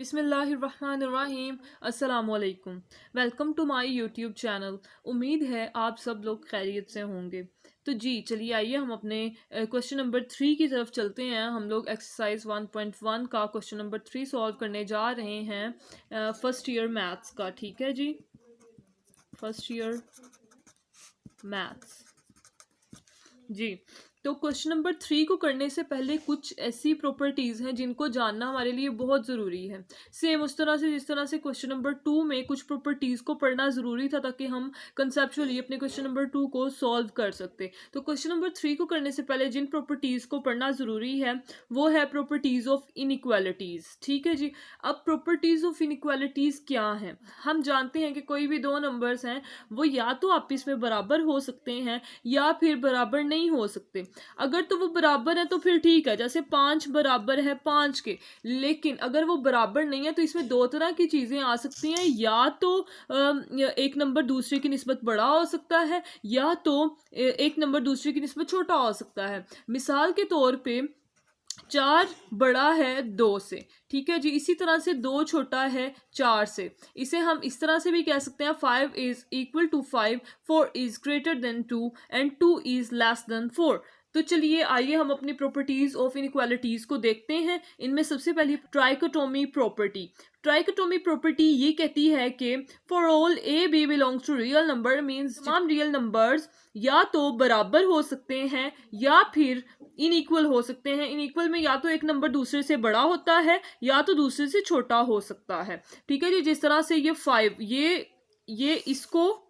बिस्मिल्लाहिर्रहमानिर्रहीम अस्सलामुअलैकुम। Welcome to my YouTube channel. उम्मीद है आप सब लोग खैरियत से होंगे। तो जी चलिए आइए हम अपने क्वेश्चन नंबर 3 की तरफ चलते हैं। हम लोग एक्सरसाइज 1.1 का क्वेश्चन नंबर 3 सॉल्व करने जा रहे हैं फर्स्ट ईयर मैथ्स का। ठीक है जी, फर्स्ट ईयर मैथ्स जी। तो क्वेश्चन नंबर 3 को करने से पहले कुछ ऐसी प्रॉपर्टीज हैं जिनको जानना हमारे लिए बहुत ज़रूरी है। सेम उस तरह से जिस तरह से क्वेश्चन नंबर 2 में कुछ प्रॉपर्टीज को पढ़ना ज़रूरी था ताकि हम कंसेप्चुअली अपने क्वेश्चन नंबर 2 को सॉल्व कर सकते। तो क्वेश्चन नंबर 3 को करने से पहले जिन प्रॉपर्टीज को पढ़ना ज़रूरी है वो है प्रॉपर्टीज ऑफ इनइक्वालिटीज़। ठीक है जी। अब प्रॉपर्टीज ऑफ इनइक्वालिटीज़ क्या हैं? हम जानते हैं कि कोई भी दो नंबर्स हैं वो या तो आपस में बराबर हो सकते हैं या फिर बराबर नहीं हो सकते। अगर तो वो बराबर है तो फिर ठीक है, जैसे 5 बराबर है 5 के। लेकिन अगर वो बराबर नहीं है तो इसमें दो तरह की चीज़ें आ सकती हैं, या तो एक नंबर दूसरे की निस्बत बड़ा हो सकता है या तो एक नंबर दूसरे की निस्बत छोटा हो सकता है। मिसाल के तौर पे 4 बड़ा है 2 से, ठीक है जी। इसी तरह से 2 छोटा है 4 से। इसे हम इस तरह से भी कह सकते हैं 5 is equal to 5, 4 is greater than 2 and 2 is less than 4। तो चलिए आइए हम अपनी प्रॉपर्टीज ऑफ इनइक्वालिटीज को देखते हैं। इनमें सबसे पहली ट्राइकोटोमी प्रॉपर्टी। ट्राइकोटोमी प्रॉपर्टी ये कहती है कि for all A B belongs to real number, means तमाम रियल नंबर्स या तो बराबर हो सकते हैं या फिर इनइक्वल हो सकते हैं। इनइक्वल में या तो एक नंबर दूसरे से बड़ा होता है या तो दूसरे से छोटा हो सकता है। ठीक है जी। जिस तरह से ये 5, ये इसको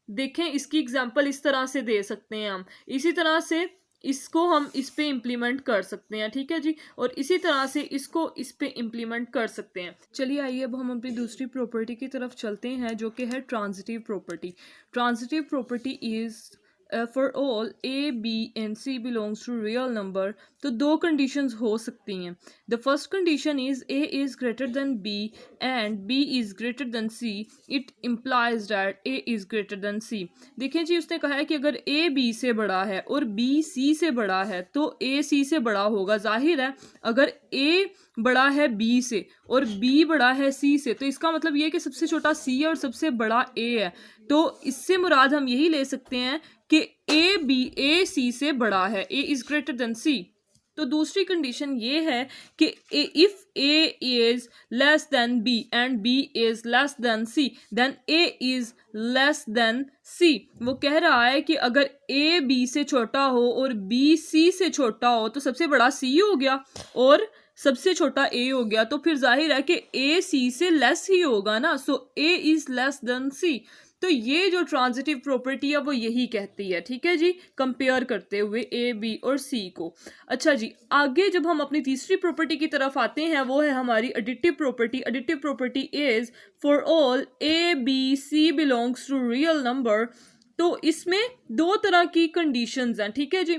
देखें, इसकी एग्जांपल इस तरह से दे सकते हैं हम। इसी तरह से इसको हम इस पे इम्प्लीमेंट कर सकते हैं। ठीक है जी। और इसी तरह से इसको इस पे इम्प्लीमेंट कर सकते हैं। चलिए आइए अब हम अपनी दूसरी प्रॉपर्टी की तरफ चलते हैं जो कि है transitive property. Transitive property is for all A B and C belongs to real number. तो दो कंडीशंस हो सकती हैं। The first condition is A is greater than B and B is greater than C. It implies that A is greater than C. देखिए जी, उसने कहा है कि अगर ए बी से बड़ा है और बी सी से बड़ा है तो ए सी से बड़ा होगा। जाहिर है अगर ए बड़ा है बी से और बी बड़ा है सी से तो इसका मतलब ये है कि सबसे छोटा सी है और सबसे बड़ा ए है। तो इससे मुराद हम यही ले सकते हैं कि ए सी से बड़ा है, A is greater than C. तो दूसरी कंडीशन ये है कि if A is less than B and B is less than C then A is less than C. वो कह रहा है कि अगर ए बी से छोटा हो और बी सी से छोटा हो तो सबसे बड़ा सी हो गया और सबसे छोटा ए हो गया। तो फिर जाहिर है कि ए सी से लेस ही होगा ना। सो ए इज लेस देन सी। तो ये जो ट्रांजिटिव प्रॉपर्टी है वो यही कहती है। ठीक है जी, कंपेयर करते हुए ए बी और सी को। अच्छा जी, आगे जब हम अपनी तीसरी प्रॉपर्टी की तरफ आते हैं वो है हमारी additive property. Additive property is for all A B C belongs to real number. तो इसमें दो तरह की कंडीशंस हैं। ठीक है जी,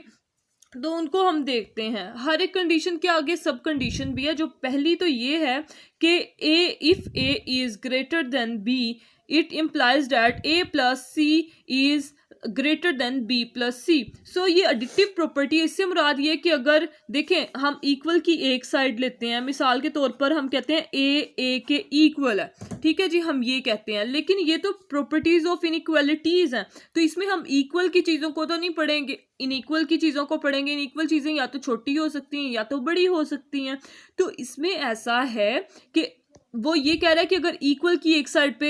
तो उनको हम देखते हैं। हर एक कंडीशन के आगे सब कंडीशन भी है। जो पहली तो ये है कि A if A is greater than B it implies that A plus C is greater than B plus C. So ये एडिटिव प्रॉपर्टी, इससे मुराद ये कि अगर देखें हम इक्वल की एक साइड लेते हैं, मिसाल के तौर पर हम कहते हैं ए के इक्वल है। ठीक है जी, हम ये कहते हैं। लेकिन ये तो प्रॉपर्टीज ऑफ इनइक्वालिटीज हैं तो इसमें हम इक्वल की चीज़ों को तो नहीं पढ़ेंगे, इनइक्वल की चीज़ों को पढ़ेंगे। इनइक्वल चीज़ें या तो छोटी हो सकती हैं या तो बड़ी हो सकती हैं। तो इसमें ऐसा है कि वो ये कह रहा है कि अगर इक्वल की एक साइड पे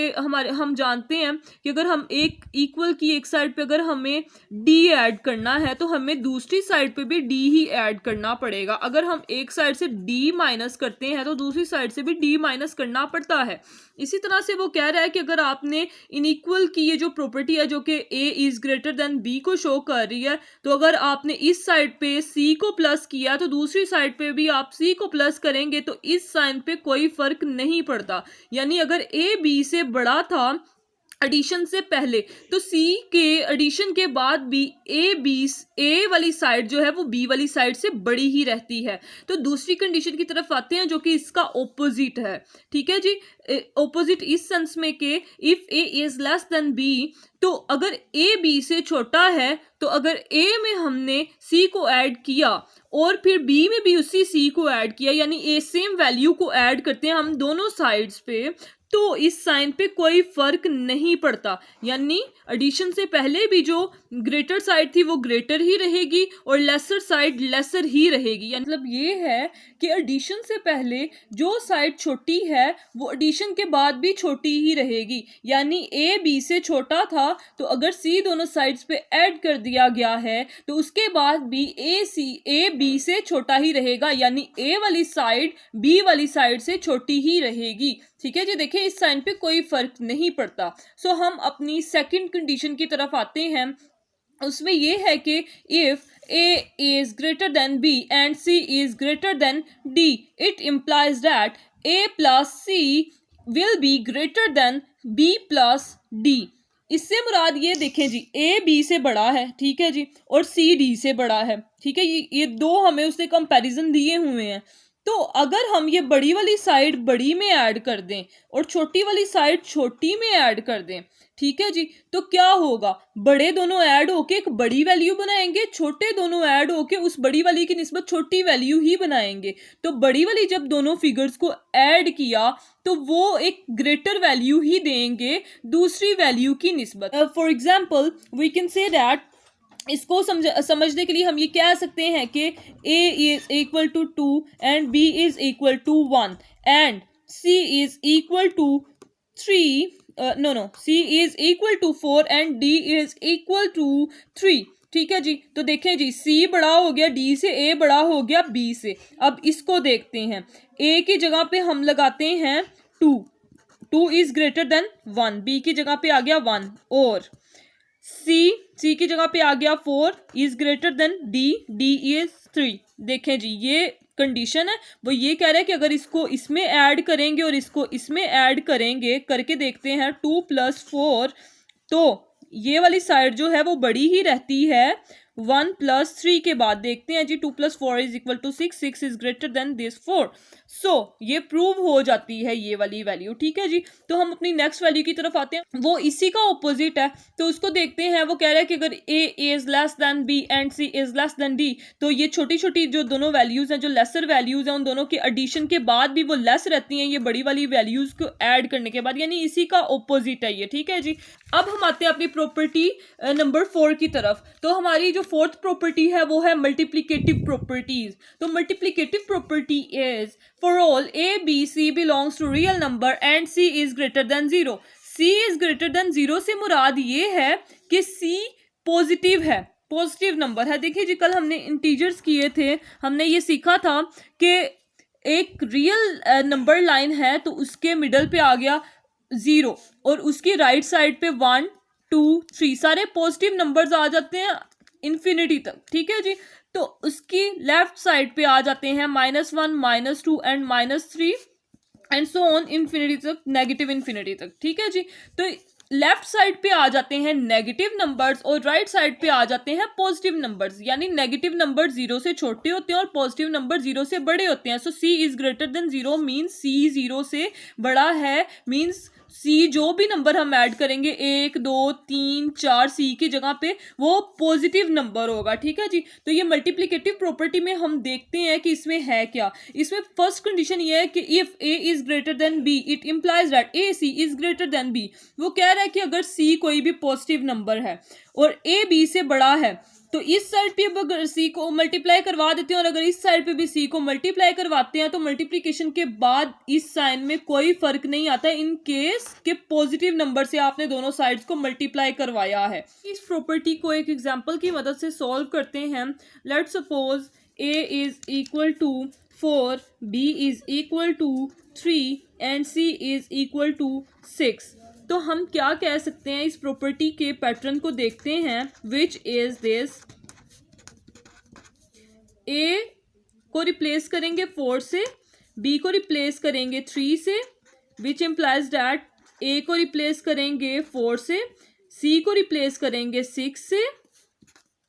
हम जानते हैं कि अगर हम एक इक्वल की एक साइड पे अगर हमें डी ऐड करना है तो हमें दूसरी साइड पे भी डी ही ऐड करना पड़ेगा। अगर हम एक साइड से डी माइनस करते हैं तो दूसरी साइड से भी डी माइनस करना पड़ता है। इसी तरह से वो कह रहा है कि अगर आपने इनइक्वल की ये जो प्रॉपर्टी है जो कि ए इज ग्रेटर देन बी को शो कर रही है, तो अगर आपने इस साइड पे सी को प्लस किया तो दूसरी साइड पे भी आप सी को प्लस करेंगे तो इस साइन पे कोई फर्क नहीं पड़ता। यानी अगर ए बी से बड़ा था एडिशन से पहले तो सी के एडिशन के बाद भी ए वाली साइड जो है वो बी वाली साइड से बड़ी ही रहती है। तो दूसरी कंडीशन की तरफ आते हैं जो कि इसका ऑपोजिट है। ठीक है जी, ऑपोजिट इस सेंस में कि if A is less than B तो अगर ए बी से छोटा है तो अगर ए में हमने सी को ऐड किया और फिर बी में भी उसी सी को ऐड किया, यानी ए सेम वैल्यू को ऐड करते हैं हम दोनों साइड्स पे, तो इस साइन पे कोई फर्क नहीं पड़ता। यानी एडिशन से पहले भी जो ग्रेटर साइड थी वो ग्रेटर ही रहेगी और लेसर साइड लेसर ही रहेगी। मतलब ये है कि एडिशन से पहले जो साइड छोटी है वो एडिशन के बाद भी छोटी ही रहेगी। यानी ए बी से छोटा था तो अगर सी दोनों साइड्स पे ऐड कर दिया गया है तो उसके बाद भी ए बी से छोटा ही रहेगा, यानी ए वाली साइड बी वाली साइड से छोटी ही रहेगी। ठीक है जी, देखिए इस साइन पे कोई फर्क नहीं पड़ता। सो हम अपनी सेकंड कंडीशन की तरफ आते हैं। उसमें ये है कि if A is greater than B and C is greater than D, it implies that A plus C will be greater than B plus D. इससे मुराद ये देखें जी, ए बी से बड़ा है, ठीक है जी, और सी डी से बड़ा है, ठीक है। ये दो हमें उससे कंपैरिजन दिए हुए हैं। तो अगर हम ये बड़ी वाली साइड बड़ी में ऐड कर दें और छोटी वाली साइड छोटी में ऐड कर दें, ठीक है जी, तो क्या होगा, बड़े दोनों ऐड होके एक बड़ी वैल्यू बनाएंगे, छोटे दोनों ऐड होके उस बड़ी वाली की निस्बत छोटी वैल्यू ही बनाएंगे। तो बड़ी वाली जब दोनों फिगर्स को ऐड किया तो वो एक ग्रेटर वैल्यू ही देंगे दूसरी वैल्यू की निस्बत। For example we can say that, इसको समझने के लिए हम ये कह सकते हैं कि a is equal to 2 and b is equal to 1 and c is equal to 3, c is equal to 4 and d is equal to 3। ठीक है जी, तो देखें जी, c बड़ा हो गया d से, a बड़ा हो गया b से। अब इसको देखते हैं, a की जगह पे हम लगाते हैं 2 इज ग्रेटर देन 1, b की जगह पे आ गया 1, और C की जगह पे आ गया 4 is greater than D is 3। देखें जी, ये कंडीशन है, वो ये कह रहा है कि अगर इसको इसमें ऐड करेंगे और इसको इसमें ऐड करेंगे, करके देखते हैं 2 + 4, तो ये वाली साइड जो है वो बड़ी ही रहती है। 1 + 3 के बाद देखते हैं जी, 2 + 4 is equal to 6, 6 is greater than this 4। सो ये प्रूव हो जाती है ये वाली वैल्यू। ठीक है जी, तो हम अपनी नेक्स्ट वैल्यू की तरफ आते हैं, वो इसी का ऑपोजिट है, तो उसको देखते हैं। वो कह रहा है कि अगर a is less then b and c is less then d, तो ये छोटी छोटी जो दोनों वैल्यूज हैं, जो लेसर वैल्यूज हैं, उन दोनों के एडिशन के बाद भी वो लेस रहती हैं ये बड़ी वाली वैल्यूज को ऐड करने के बाद, यानी इसी का ऑपोजिट है ये। ठीक है जी, अब हम आते हैं अपनी प्रॉपर्टी नंबर 4 की तरफ। तो हमारी जो फोर्थ प्रॉपर्टी है वो है मल्टीप्लिकेटिव प्रॉपर्टीज। तो multiplicative property is for all a b c belongs to real number and c is greater than 0। c is greater than 0 से मुराद ये है कि c पॉजिटिव है, पॉजिटिव नंबर है। देखिए जी, कल हमने इंटीजर्स किए थे, हमने ये सीखा था कि एक रियल नंबर लाइन है तो उसके मिडल पे आ गया 0 और उसकी राइट साइड पे 1 2 3 सारे पॉजिटिव नंबर्स आ जाते हैं इन्फिनिटी तक। ठीक है जी, तो उसकी लेफ्ट साइड पे आ जाते हैं -1 -2 and -3 and so on infinity तक, नेगेटिव इन्फिनिटी तक। ठीक है जी, तो लेफ्ट साइड पे आ जाते हैं नेगेटिव नंबर्स और राइट साइड पे आ जाते हैं पॉजिटिव नंबर्स, यानी नेगेटिव नंबर 0 से छोटे होते हैं और पॉजिटिव नंबर 0 से बड़े होते हैं। सो c is greater than 0 means c 0 से बड़ा है, मीन्स c जो भी नंबर हम ऐड करेंगे 1 2 3 4 c की जगह पे वो पॉजिटिव नंबर होगा। ठीक है जी, तो ये मल्टीप्लिकेटिव प्रॉपर्टी में हम देखते हैं कि इसमें है क्या। इसमें फर्स्ट कंडीशन ये है कि if a is greater than b it implies that ac is greater than b। वो कह रहा है कि अगर c कोई भी पॉजिटिव नंबर है और a b से बड़ा है, तो इस साइड पे अब अगर c को मल्टीप्लाई करवा देते हैं और अगर इस साइड पे भी c को मल्टीप्लाई करवाते हैं, तो मल्टीप्लिकेशन के बाद इस साइन में कोई फर्क नहीं आता इन केस के पॉजिटिव नंबर से आपने दोनों साइड्स को मल्टीप्लाई करवाया है। इस प्रॉपर्टी को एक एग्जांपल की मदद से सॉल्व करते हैं। Let's suppose a is equal to 4, b is equal to 3 and c is equal to 6। तो हम क्या कह सकते हैं, इस प्रॉपर्टी के पैटर्न को देखते हैं, विच इज दिस। a को रिप्लेस करेंगे 4 से, b को रिप्लेस करेंगे 3 से, विच इम्प्लाइज दैट a को रिप्लेस करेंगे 4 से, c को रिप्लेस करेंगे 6 से,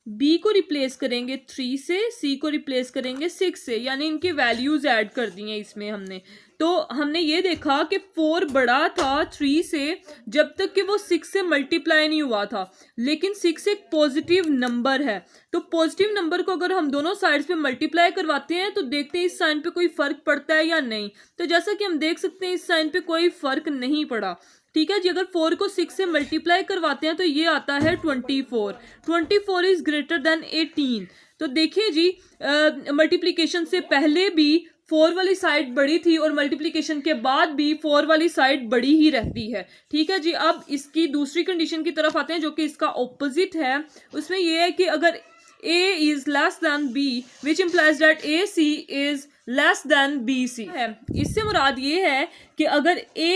b को रिप्लेस करेंगे 3 से, c को रिप्लेस करेंगे 6 से, यानी इनकी वैल्यूज ऐड कर दी हैं इसमें हमने। तो हमने ये देखा कि 4 बड़ा था 3 से जब तक कि वो 6 से मल्टीप्लाई नहीं हुआ था, लेकिन 6 एक पॉजिटिव नंबर है, तो पॉजिटिव नंबर को अगर हम दोनों साइड्स पे मल्टीप्लाई करवाते हैं तो देखते हैं इस साइन पे कोई फर्क पड़ता है या नहीं। तो जैसा कि हम देख सकते हैं इस साइन पे कोई फर्क नहीं पड़ा। ठीक है जी, अगर 4 को 6 से मल्टीप्लाई करवाते हैं तो ये आता है 24। 24 इज ग्रेटर देन 18। तो देखिए जी, मल्टीप्लिकेशन से पहले भी 4 वाली साइड बड़ी थी और मल्टीप्लिकेशन के बाद भी 4 वाली साइड बड़ी ही रहती है। ठीक है जी, अब इसकी दूसरी कंडीशन की तरफ आते हैं जो कि इसका ऑपोजिट है। उसमें यह है कि अगर A is less than B, which implies that AC is less than BC है। इससे मुराद ये है कि अगर A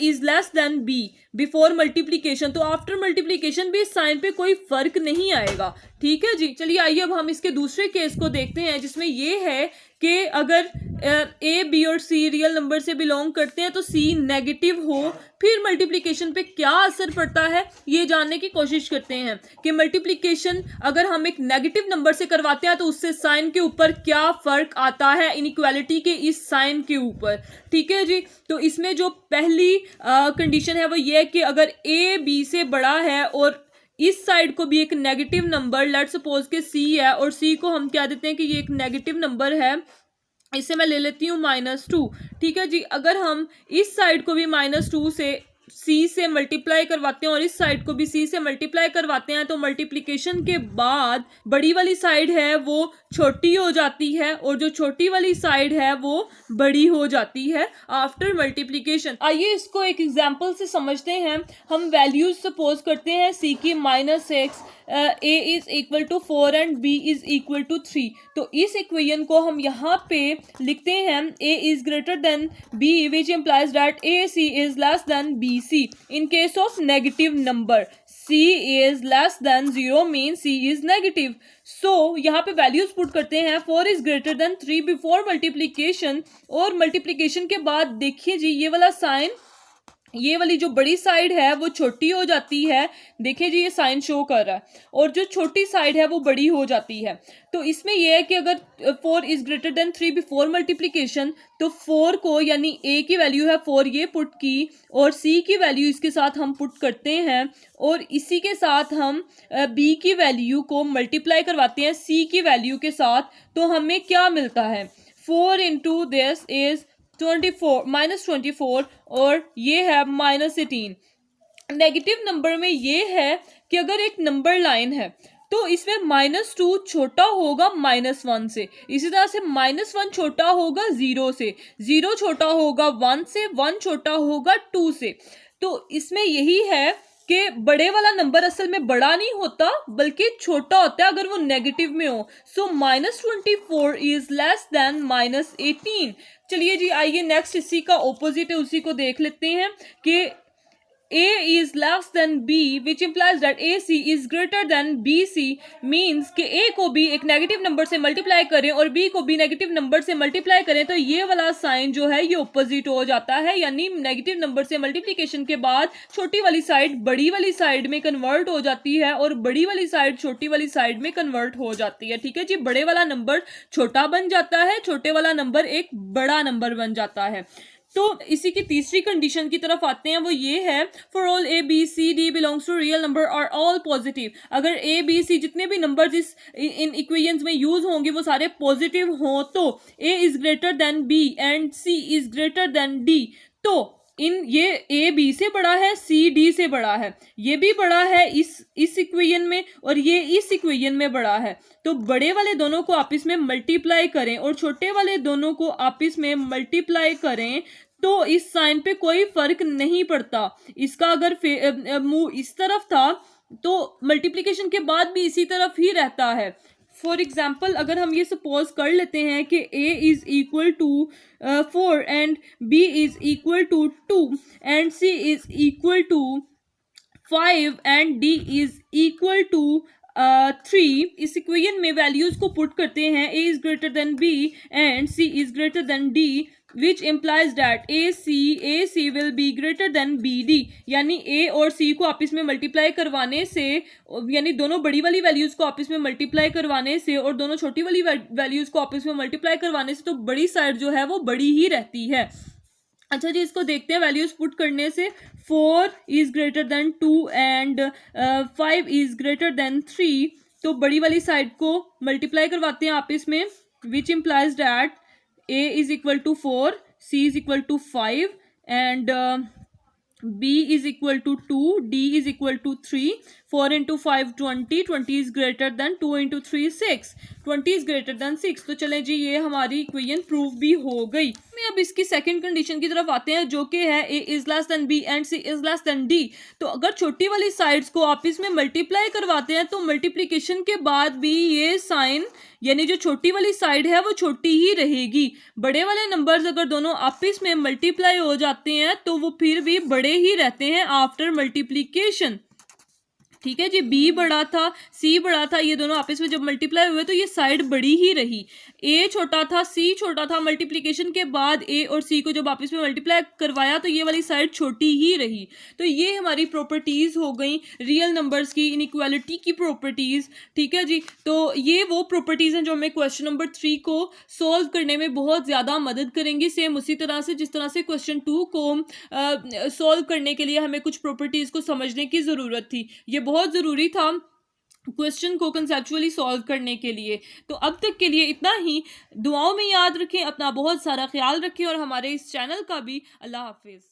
is less than B before multiplication, तो आफ्टर मल्टीप्लिकेशन भी इस साइन पे कोई फर्क नहीं आएगा। ठीक है जी, चलिए आइए अब हम इसके दूसरे केस को देखते हैं, जिसमें ये है कि अगर A, B और C रियल नंबर से बिलोंग करते हैं तो C नेगेटिव हो, फिर मल्टीप्लिकेशन पे क्या असर पड़ता है ये जानने की कोशिश करते हैं कि मल्टीप्लिकेशन अगर हम एक नेगेटिव नंबर से करवाते हैं तो उससे साइन के ऊपर क्या फर्क आता है इनइक्वालिटी के इस साइन के ऊपर। ठीक है जी, तो इसमें जो पहली कंडीशन है वो ये है कि अगर A B से बड़ा है और इस साइड को भी एक नेगेटिव नंबर, लेट्स सपोज के C है और C को हम क्या देते हैं कि ये एक नेगेटिव नंबर है, इससे मैं ले लेती हूँ -2। ठीक है जी, अगर हम इस साइड को भी -2 से C से मल्टीप्लाई करवाते हैं और इस साइड को भी C से मल्टीप्लाई करवाते हैं तो मल्टीप्लिकेशन के बाद बड़ी वाली साइड है वो छोटी हो जाती है और जो छोटी वाली साइड है वो बड़ी हो जाती है आफ्टर मल्टीप्लिकेशन। आइए इसको एक एग्जांपल से समझते हैं। हम वैल्यूज सपोज करते हैं C की -6, A is equal to 4 and B is equal to 3। तो इस इक्वेशन को हम यहाँ पे लिखते हैं A is greater than B which implies that AC is less then BC in case of negative number। C is less than 0 means C is negative। So यहाँ पे वैल्यूज पुट करते हैं 4 is greater than 3 before multiplication, और multiplication के बाद देखिए जी ये वाला साइन, ये वाली जो बड़ी साइड है वो छोटी हो जाती है। देखिए जी ये साइन शो कर रहा है, और जो छोटी साइड है वो बड़ी हो जाती है। तो इसमें यह है कि अगर 4 is greater then 3 before multiplication, तो 4 को यानी A की वैल्यू है 4 ये पुट की और C की वैल्यू इसके साथ हम पुट करते हैं और इसी के साथ हम B की वैल्यू को मल्टीप्लाई करवाते हैं C की वैल्यू के साथ। तो हमें क्या मिलता है, 4 इंटू दिस इज 24 -24 और ये है -18। नेगेटिव नंबर में ये है कि अगर एक नंबर लाइन है तो इसमें -2 छोटा होगा -1 से, इसी तरह से -1 छोटा होगा 0 से, 0 छोटा होगा 1 से, 1 छोटा होगा 2 से। तो इसमें यही है कि बड़े वाला नंबर असल में बड़ा नहीं होता बल्कि छोटा होता है अगर वो नेगेटिव में हो। सो -24 इज लेस देन -18। चलिए जी आइए नेक्स्ट इसी का ऑपोजिट है उसी को देख लेते हैं कि A is less than B which implies that AC is greater than BC means कि A को भी एक नेगेटिव नंबर से मल्टीप्लाई करें और B को भी नेगेटिव नंबर से मल्टीप्लाई करें तो ये वाला साइन जो है ये ऑपोजिट हो जाता है, यानी नेगेटिव नंबर से मल्टीप्लिकेशन के बाद छोटी वाली साइड बड़ी वाली साइड में कन्वर्ट हो जाती है और बड़ी वाली साइड छोटी वाली साइड में कन्वर्ट हो जाती है। ठीक है जी, बड़े वाला नंबर छोटा बन जाता है, छोटे वाला नंबर एक बड़ा नंबर बन जाता है। तो इसी की तीसरी कंडीशन की तरफ आते हैं, वो ये है for all A B C D belongs to real number are all positive. अगर A B C जितने भी नंबर्स इस इन इक्वेशंस में यूज होंगे वो सारे पॉजिटिव हों तो A is greater than B and C is greater than D। तो इन ये A B से बड़ा है, C D से बड़ा है, ये भी बड़ा है इस इक्वेशन में और ये इस इक्वेशन में बड़ा है। तो बड़े वाले दोनों को आपस में मल्टीप्लाई करें और छोटे वाले दोनों को आपस में मल्टीप्लाई करें तो इस साइन पे कोई फर्क नहीं पड़ता। इसका अगर मुंह इस तरफ था तो मल्टीप्लिकेशन के बाद भी इसी तरफ ही रहता है। फॉर एग्जाम्पल अगर हम ये सपोज कर लेते हैं कि A is equal to 4 and B is equal to 2 and C is equal to 5 and D is equal to 3। इस इक्वेशन में वैल्यूज को पुट करते हैं A is greater than B and C is greater than D। Which implies that A C will be greater than B D, यानी A और सी को आपस में मल्टीप्लाई करवाने से, यानी दोनों बड़ी वाली वैल्यूज को आपस में मल्टीप्लाई करवाने से और दोनों छोटी वाली वैल्यूज को आपस में मल्टीप्लाई करवाने से तो बड़ी साइड जो है वो बड़ी ही रहती है। अच्छा जी, इसको देखते हैं वैल्यूज पुट करने से। 4 is greater than 2 and 5 is greater then 3, तो बड़ी वाली साइड को मल्टीप्लाई करवाते हैं आपस में, विच implies that a is equal to 4, c is equal to 5 and b is equal to 2, d is equal to 3. 4 into 5 20, 20 is greater than 2 into 3 6, 20 is greater than 6। तो चलें जी, ये हमारी इक्वेशन प्रूव भी हो गई। मैं अब इसकी सेकंड कंडीशन की तरफ आते हैं, जो कि है a is less than b and c is less than d। तो अगर छोटी वाली साइड्स को आपस में मल्टीप्लाई करवाते हैं तो मल्टीप्लिकेशन के बाद भी ये साइन, यानी जो छोटी वाली साइड है वो छोटी ही रहेगी। बड़े वाले नंबर्स अगर दोनों आपस में मल्टीप्लाई हो जाते हैं तो वो फिर भी बड़े ही रहते हैं आफ्टर मल्टीप्लिकेशन। ठीक है जी, बी बड़ा था, सी बड़ा था, ये दोनों आपस में जब मल्टीप्लाई हुए तो ये साइड बड़ी ही रही। ए छोटा था, सी छोटा था, मल्टीप्लिकेशन के बाद ए और सी को जब आपस में मल्टीप्लाई करवाया तो ये वाली साइड छोटी ही रही। तो ये हमारी प्रॉपर्टीज हो गई रियल नंबर्स की, इनइक्वालिटी की प्रॉपर्टीज। ठीक है जी, तो ये वो प्रॉपर्टीज हैं जो हमें क्वेश्चन नंबर 3 को सोल्व करने में बहुत ज़्यादा मदद करेंगी। सेम उसी तरह से जिस तरह से क्वेश्चन 2 को सोल्व करने के लिए हमें कुछ प्रॉपर्टीज को समझने की ज़रूरत थी। ये बहुत ज़रूरी था क्वेश्चन को कंसेप्चुअली सॉल्व करने के लिए। तो अब तक के लिए इतना ही। दुआओं में याद रखें, अपना बहुत सारा ख्याल रखें और हमारे इस चैनल का भी। अल्लाह हाफिज़।